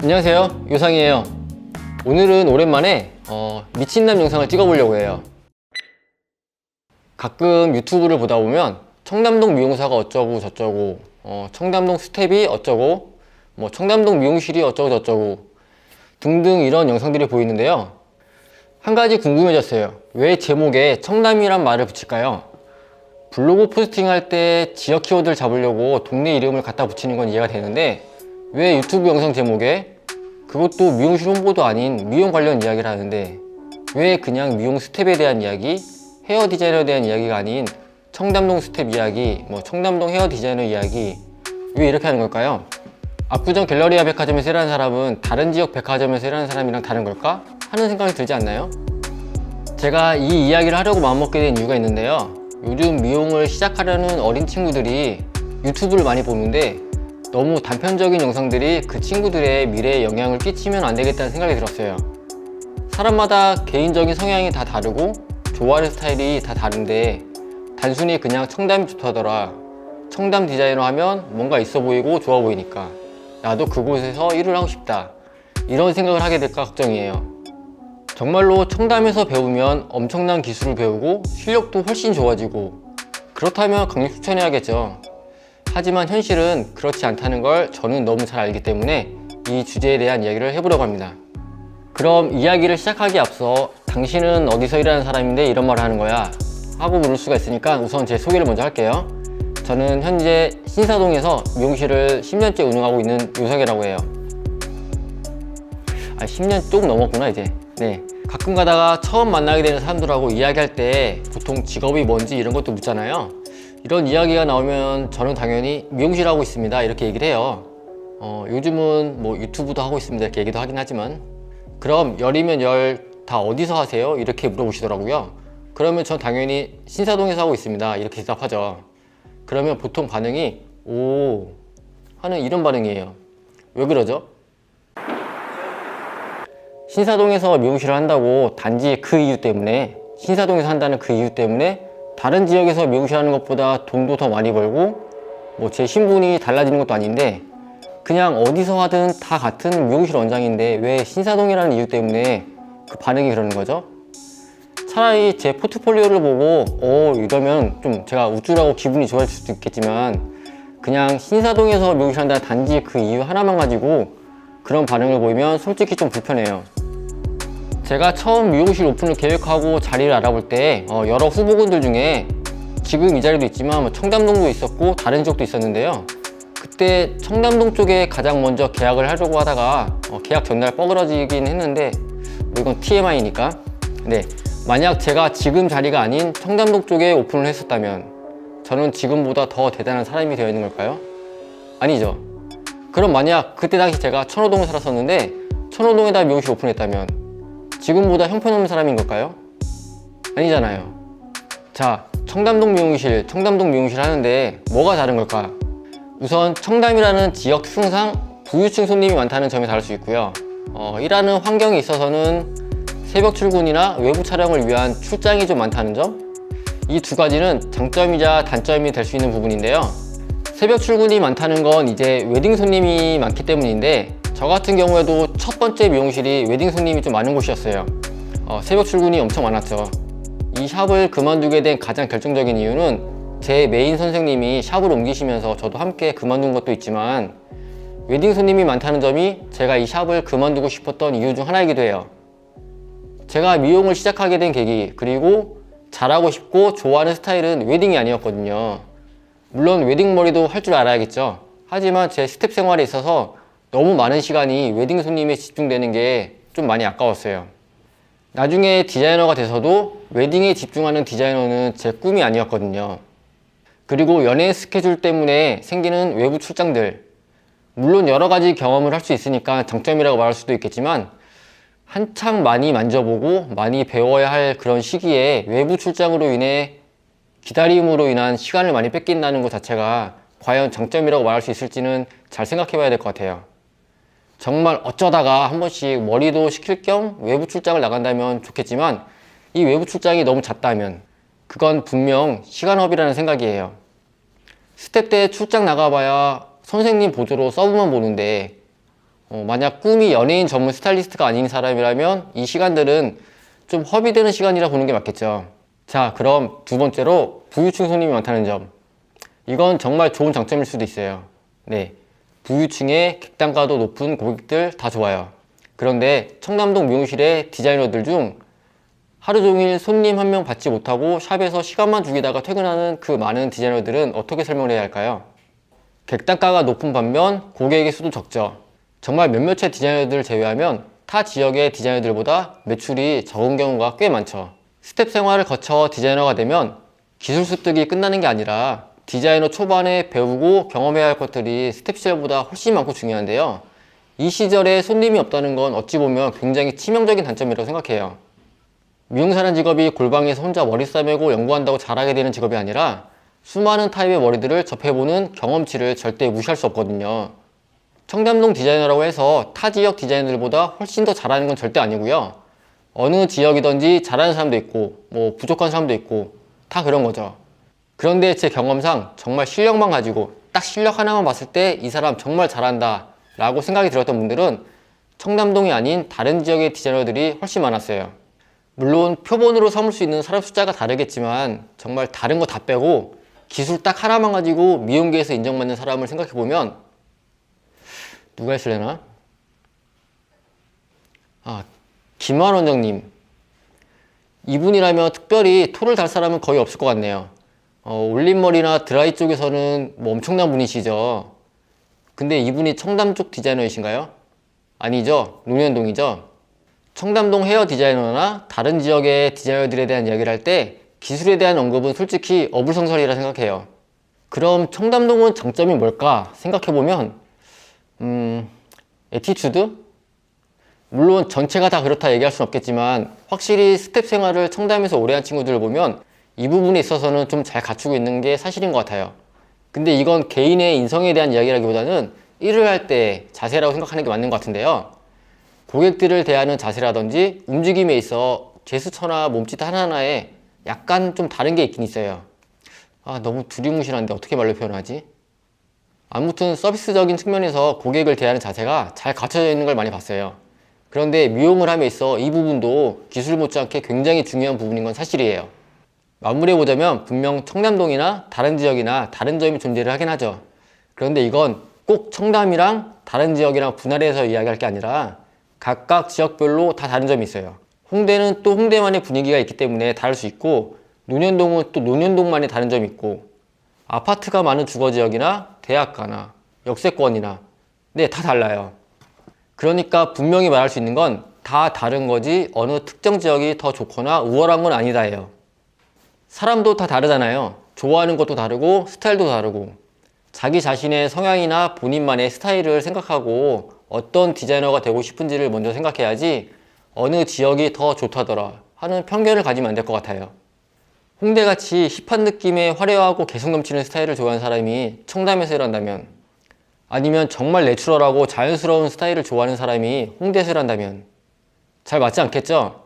안녕하세요, 요상이에요. 오늘은 오랜만에 미친남 영상을 찍어보려고 해요. 가끔 유튜브를 보다 보면 청담동 미용사가 어쩌고 저쩌고, 청담동 스텝이 어쩌고, 뭐 청담동 미용실이 어쩌고 저쩌고 등등 이런 영상들이 보이는데요. 한 가지 궁금해졌어요. 왜 제목에 청담이란 말을 붙일까요? 블로그 포스팅 할 때 지역 키워드를 잡으려고 동네 이름을 갖다 붙이는 건 이해가 되는데, 왜 유튜브 영상 제목에, 그것도 미용실 홍보도 아닌 미용 관련 이야기를 하는데, 왜 그냥 미용 스텝에 대한 이야기, 헤어 디자이너에 대한 이야기가 아닌 청담동 스텝 이야기, 뭐 청담동 헤어 디자이너 이야기, 왜 이렇게 하는 걸까요? 압구정 갤러리아 백화점에서 일하는 사람은 다른 지역 백화점에서 일하는 사람이랑 다른 걸까? 하는 생각이 들지 않나요? 제가 이 이야기를 하려고 마음먹게 된 이유가 있는데요. 요즘 미용을 시작하려는 어린 친구들이 유튜브를 많이 보는데, 너무 단편적인 영상들이 그 친구들의 미래에 영향을 끼치면 안 되겠다는 생각이 들었어요. 사람마다 개인적인 성향이 다 다르고 좋아하는 스타일이 다 다른데, 단순히 그냥 청담이 좋다더라, 청담 디자이너 하면 뭔가 있어 보이고 좋아 보이니까 나도 그곳에서 일을 하고 싶다, 이런 생각을 하게 될까 걱정이에요. 정말로 청담에서 배우면 엄청난 기술을 배우고 실력도 훨씬 좋아지고, 그렇다면 강력 추천해야겠죠. 하지만 현실은 그렇지 않다는 걸 저는 너무 잘 알기 때문에 이 주제에 대한 이야기를 해보려고 합니다. 그럼 이야기를 시작하기에 앞서, 당신은 어디서 일하는 사람인데 이런 말을 하는 거야? 하고 물을 수가 있으니까 우선 제 소개를 먼저 할게요. 저는 현재 신사동에서 미용실을 10년째 운영하고 있는 요석이라고 해요. 10년 조금 넘었구나 이제. 네. 가끔 가다가 처음 만나게 되는 사람들하고 이야기할 때 보통 직업이 뭔지 이런 것도 묻잖아요. 이런 이야기가 나오면 저는 당연히 미용실 하고 있습니다, 이렇게 얘기를 해요. 요즘은 뭐 유튜브도 하고 있습니다, 이렇게 얘기도 하긴 하지만, 그럼 열이면 열 다 어디서 하세요? 이렇게 물어보시더라고요. 그러면 전 당연히 신사동에서 하고 있습니다, 이렇게 대답하죠. 그러면 보통 반응이 오 하는 이런 반응이에요. 왜 그러죠? 신사동에서 미용실을 한다고 단지 그 이유 때문에, 신사동에서 한다는 그 이유 때문에 다른 지역에서 미용실 하는 것보다 돈도 더 많이 벌고 뭐 제 신분이 달라지는 것도 아닌데, 그냥 어디서 하든 다 같은 미용실 원장인데 왜 신사동이라는 이유 때문에 그 반응이 그러는 거죠? 차라리 제 포트폴리오를 보고 이러면 좀 제가 우쭐하고 기분이 좋아질 수도 있겠지만, 그냥 신사동에서 미용실 한다는 단지 그 이유 하나만 가지고 그런 반응을 보이면 솔직히 좀 불편해요. 제가 처음 미용실 오픈을 계획하고 자리를 알아볼 때 여러 후보군들 중에 지금 이 자리도 있지만 뭐 청담동도 있었고 다른 지역도 있었는데요. 그때 청담동 쪽에 가장 먼저 계약을 하려고 하다가 계약 전날 뻐그러지긴 했는데, 뭐 이건 TMI니까. 네, 만약 제가 지금 자리가 아닌 청담동 쪽에 오픈을 했었다면 저는 지금보다 더 대단한 사람이 되어 있는 걸까요? 아니죠. 그럼 만약 그때 당시 제가 천호동에 살았었는데 천호동에다 미용실 오픈했다면 지금보다 형편없는 사람인 걸까요? 아니잖아요. 자, 청담동 미용실 하는데 뭐가 다른 걸까? 우선 청담이라는 지역 특성상 부유층 손님이 많다는 점이 다를 수 있고요. 일하는 환경에 있어서는 새벽 출근이나 외부 촬영을 위한 출장이 좀 많다는 점, 이 두 가지는 장점이자 단점이 될 수 있는 부분인데요. 새벽 출근이 많다는 건 이제 웨딩 손님이 많기 때문인데, 저 같은 경우에도 첫 번째 미용실이 웨딩 손님이 좀 많은 곳이었어요. 새벽 출근이 엄청 많았죠. 이 샵을 그만두게 된 가장 결정적인 이유는 제 메인 선생님이 샵을 옮기시면서 저도 함께 그만둔 것도 있지만, 웨딩 손님이 많다는 점이 제가 이 샵을 그만두고 싶었던 이유 중 하나이기도 해요. 제가 미용을 시작하게 된 계기, 그리고 잘하고 싶고 좋아하는 스타일은 웨딩이 아니었거든요. 물론 웨딩 머리도 할 줄 알아야겠죠. 하지만 제 스텝 생활에 있어서 너무 많은 시간이 웨딩 손님에 집중되는 게 좀 많이 아까웠어요. 나중에 디자이너가 돼서도 웨딩에 집중하는 디자이너는 제 꿈이 아니었거든요. 그리고 연예인 스케줄 때문에 생기는 외부 출장들, 물론 여러 가지 경험을 할 수 있으니까 장점이라고 말할 수도 있겠지만, 한창 많이 만져보고 많이 배워야 할 그런 시기에 외부 출장으로 인해 기다림으로 인한 시간을 많이 뺏긴다는 것 자체가 과연 장점이라고 말할 수 있을지는 잘 생각해 봐야 될 것 같아요. 정말 어쩌다가 한 번씩 머리도 식힐 겸 외부 출장을 나간다면 좋겠지만, 이 외부 출장이 너무 잦다면 그건 분명 시간업이라는 생각이에요. 스텝 때 출장 나가봐야 선생님 보조로 서브만 보는데 만약 꿈이 연예인 전문 스타일리스트가 아닌 사람이라면 이 시간들은 좀 허비되는 시간이라 보는 게 맞겠죠. 자, 그럼 두 번째로 부유층 손님이 많다는 점. 이건 정말 좋은 장점일 수도 있어요. 네, 부유층의 객단가도 높은 고객들 다 좋아요. 그런데 청담동 미용실의 디자이너들 중 하루 종일 손님 한 명 받지 못하고 샵에서 시간만 죽이다가 퇴근하는 그 많은 디자이너들은 어떻게 설명을 해야 할까요? 객단가가 높은 반면 고객의 수도 적죠. 정말 몇몇의 디자이너들을 제외하면 타 지역의 디자이너들보다 매출이 적은 경우가 꽤 많죠. 스텝 생활을 거쳐 디자이너가 되면 기술 습득이 끝나는 게 아니라 디자이너 초반에 배우고 경험해야 할 것들이 스텝 시절보다 훨씬 많고 중요한데요. 이 시절에 손님이 없다는 건 어찌 보면 굉장히 치명적인 단점이라고 생각해요. 미용사라는 직업이 골방에서 혼자 머리 싸매고 연구한다고 잘하게 되는 직업이 아니라 수많은 타입의 머리들을 접해보는 경험치를 절대 무시할 수 없거든요. 청담동 디자이너라고 해서 타 지역 디자이너들보다 훨씬 더 잘하는 건 절대 아니고요. 어느 지역이든지 잘하는 사람도 있고 부족한 사람도 있고 다 그런 거죠. 그런데 제 경험상 정말 실력만 가지고 딱 실력 하나만 봤을 때 이 사람 정말 잘한다 라고 생각이 들었던 분들은 청담동이 아닌 다른 지역의 디자이너들이 훨씬 많았어요. 물론 표본으로 삼을 수 있는 사람 숫자가 다르겠지만 정말 다른 거 다 빼고 기술 딱 하나만 가지고 미용계에서 인정받는 사람을 생각해보면 누가 있을려나? 김환 원장님. 이분이라면 특별히 토를 달 사람은 거의 없을 것 같네요. 올림머리나 드라이 쪽에서는 엄청난 분이시죠. 근데 이분이 청담 쪽 디자이너이신가요? 아니죠. 논현동이죠. 청담동 헤어 디자이너나 다른 지역의 디자이너들에 대한 이야기를 할 때 기술에 대한 언급은 솔직히 어불성설이라 생각해요. 그럼 청담동은 장점이 뭘까 생각해보면 애티튜드? 물론 전체가 다 그렇다 얘기할 순 없겠지만 확실히 스텝 생활을 청담에서 오래 한 친구들을 보면 이 부분에 있어서는 좀 잘 갖추고 있는 게 사실인 것 같아요. 근데 이건 개인의 인성에 대한 이야기라기보다는 일을 할 때 자세라고 생각하는 게 맞는 것 같은데요. 고객들을 대하는 자세라든지 움직임에 있어 제스처나 몸짓 하나하나에 약간 좀 다른 게 있긴 있어요. 너무 두리뭉실한데 어떻게 말로 표현하지? 아무튼 서비스적인 측면에서 고객을 대하는 자세가 잘 갖춰져 있는 걸 많이 봤어요. 그런데 미용을 함에 있어 이 부분도 기술 못지않게 굉장히 중요한 부분인 건 사실이에요. 마무리해보자면 분명 청담동이나 다른 지역이나 다른 점이 존재를 하긴 하죠. 그런데 이건 꼭 청담이랑 다른 지역이랑 분할해서 이야기할 게 아니라 각각 지역별로 다 다른 점이 있어요. 홍대는 또 홍대만의 분위기가 있기 때문에 다를 수 있고 논현동은 또 논현동만의 다른 점이 있고 아파트가 많은 주거지역이나 대학가나 역세권이나 다 달라요. 그러니까 분명히 말할 수 있는 건 다 다른 거지 어느 특정 지역이 더 좋거나 우월한 건 아니다예요. 사람도 다 다르잖아요. 좋아하는 것도 다르고 스타일도 다르고 자기 자신의 성향이나 본인만의 스타일을 생각하고 어떤 디자이너가 되고 싶은지를 먼저 생각해야지 어느 지역이 더 좋다더라 하는 편견을 가지면 안 될 것 같아요. 홍대같이 힙한 느낌의 화려하고 개성 넘치는 스타일을 좋아하는 사람이 청담에서 일한다면 아니면 정말 내추럴하고 자연스러운 스타일을 좋아하는 사람이 홍대에서 일한다면 잘 맞지 않겠죠?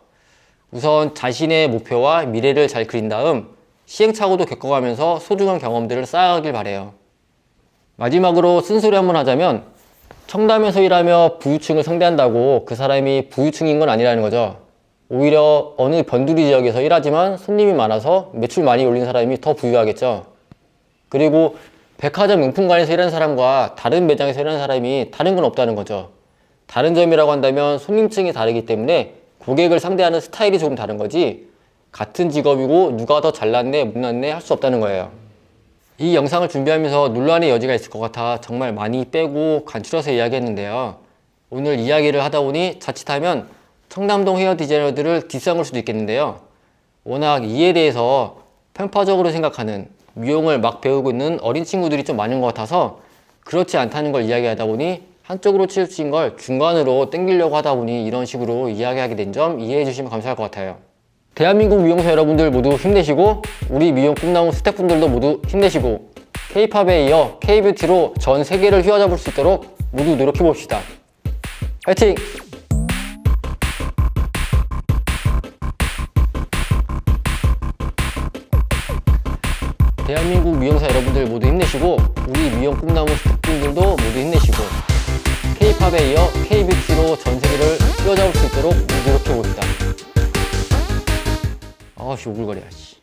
우선 자신의 목표와 미래를 잘 그린 다음 시행착오도 겪어가면서 소중한 경험들을 쌓아가길 바래요. 마지막으로 쓴소리 한번 하자면 청담에서 일하며 부유층을 상대한다고 그 사람이 부유층인 건 아니라는 거죠. 오히려 어느 변두리 지역에서 일하지만 손님이 많아서 매출 많이 올린 사람이 더 부유하겠죠. 그리고 백화점 용품관에서 일하는 사람과 다른 매장에서 일하는 사람이 다른 건 없다는 거죠. 다른 점이라고 한다면 손님층이 다르기 때문에 고객을 상대하는 스타일이 조금 다른 거지 같은 직업이고 누가 더 잘났네 못났네 할 수 없다는 거예요. 이 영상을 준비하면서 논란의 여지가 있을 것 같아 정말 많이 빼고 간추려서 이야기했는데요. 오늘 이야기를 하다 보니 자칫하면 청담동 헤어 디자이너들을 디스한 수도 있겠는데요. 워낙 이에 대해서 편파적으로 생각하는 미용을 막 배우고 있는 어린 친구들이 좀 많은 것 같아서 그렇지 않다는 걸 이야기하다 보니 한쪽으로 치우친 걸 중간으로 땡기려고 하다 보니 이런 식으로 이야기하게 된 점 이해해 주시면 감사할 것 같아요. 대한민국 미용사 여러분들 모두 힘내시고 우리 미용 꿈나무 스태프분들도 모두 힘내시고 K-팝에 이어 K-뷰티로 전 세계를 휘어잡을 수 있도록 모두 노력해 봅시다. 화이팅! 대한민국 미용사 여러분들 모두 힘내시고 우리 미용 꿈나무 스태프분들도 모두 힘내시고 K-팝 힙합에 이어 K-뷰티로 전 세계를 뛰어잡을 수 있도록 노력해봅시다. 아씨 오글거려 씨.